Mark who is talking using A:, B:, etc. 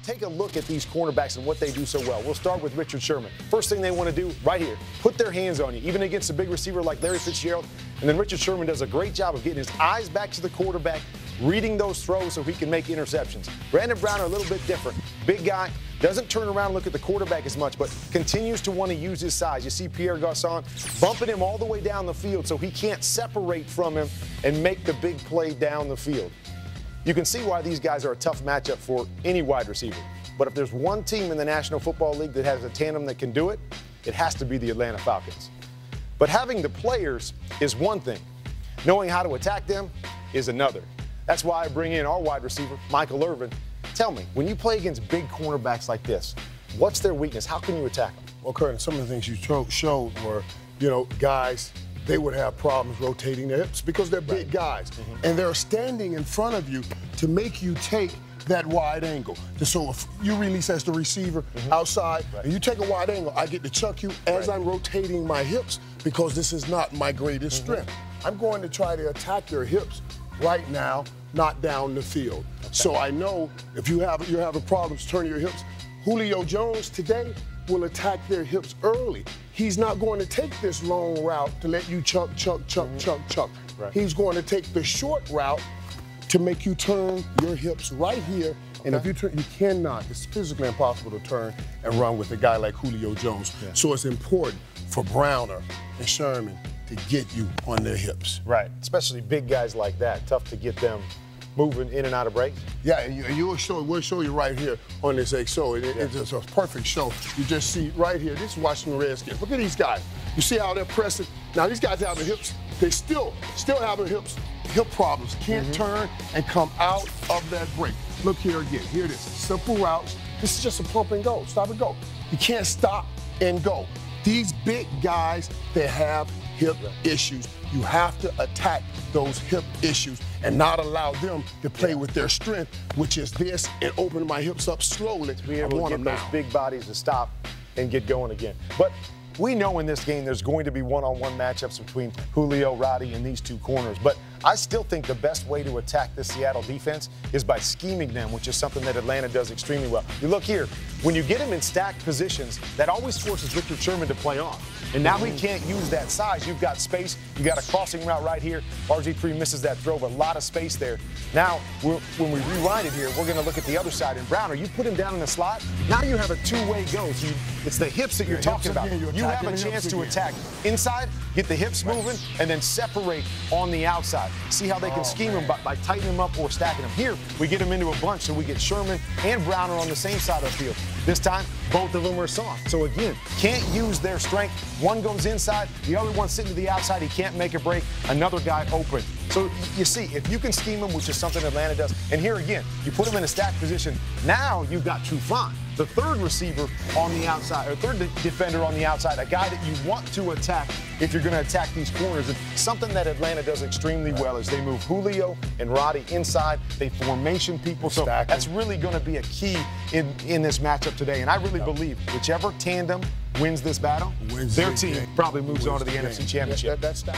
A: take a look at these cornerbacks and what they do so well. We'll start with Richard Sherman. First thing they want to do right here, put their hands on you, even against a big receiver like Larry Fitzgerald. And then Richard Sherman does a great job of getting his eyes back to the quarterback, reading those throws so he can make interceptions. Brandon Browner, a little bit different. Big guy, doesn't turn around and look at the quarterback as much, but continues to want to use his size. You see Pierre Garçon bumping him all the way down the field so he can't separate from him and make the big play down the field. You can see why these guys are a tough matchup for any wide receiver. But if there's one team in the National Football League that has a tandem that can do it, it has to be the Atlanta Falcons. But having the players is one thing. Knowing how to attack them is another. That's why I bring in our wide receiver, Michael Irvin. Tell me, when you play against big cornerbacks like this, what's their weakness? How can you attack them?
B: Well, Curtin, some of the things you showed were, guys, they would have problems rotating their hips because they're big guys. And they're standing in front of you to make you take that wide angle. So if you release as the receiver outside and you take a wide angle, I get to chuck you as I'm rotating my hips because this is not my greatest strength. I'm going to try to attack your hips right now, not down the field. So I know if you're having problems turning your hips, Julio Jones today will attack their hips early. He's not going to take this long route to let you chuck. He's going to take the short route to make you turn your hips right here. And if you turn, you cannot, it's physically impossible to turn and run with a guy like Julio Jones. So it's important for Browner and Sherman to get you on their hips.
A: Right, especially big guys like that. Tough to get them moving in and out of breaks.
B: Yeah, and we'll show you right here on this XO. It's a perfect show. You just see right here, this is Washington Redskins. Look at these guys. You see how they're pressing? Now these guys have the hips, they still having hip problems. Can't turn and come out of that break. Look here again, here it is, simple routes. This is just a pump and go, stop and go. You can't stop and go. These big guys, they have hip issues. You have to attack those hip issues and not allow them to play with their strength, which is this, and open my hips up slowly.
A: To be able to get those big bodies to stop and get going again. But we know in this game there's going to be one-on-one matchups between Julio, Roddy, and these two corners. But I still think the best way to attack this Seattle defense is by scheming them, which is something that Atlanta does extremely well. You look here, when you get him in stacked positions, that always forces Richard Sherman to play off. And now he can't use that size. You've got space. You got a crossing route right here. RG3 misses that throw, but a lot of space there. Now, when we rewind it here, we're going to look at the other side. And Browner, you put him down in the slot. Now you have a two-way go. So it's the hips that you're talking about. You have a chance to attack inside, get the hips moving, and then separate on the outside. See how they can scheme him by tightening him up or stacking him. Here, we get him into a bunch, so we get Sherman and Browner on the same side of the field. This time, both of them are soft. So again, can't use their strength. One goes inside, the other one's sitting to the outside. He can't make a break. Another guy open. So you see, if you can scheme him, which is something Atlanta does, and here again, you put him in a stacked position, now you've got Trufant, the third receiver on the outside, or third defender on the outside, a guy that you want to attack if you're going to attack these corners. And something that Atlanta does extremely well is they move Julio and Roddy inside. They formation people. So that's really going to be a key in this matchup today. And I really believe whichever tandem wins this battle, their team probably moves on to the NFC Championship.
B: That's that.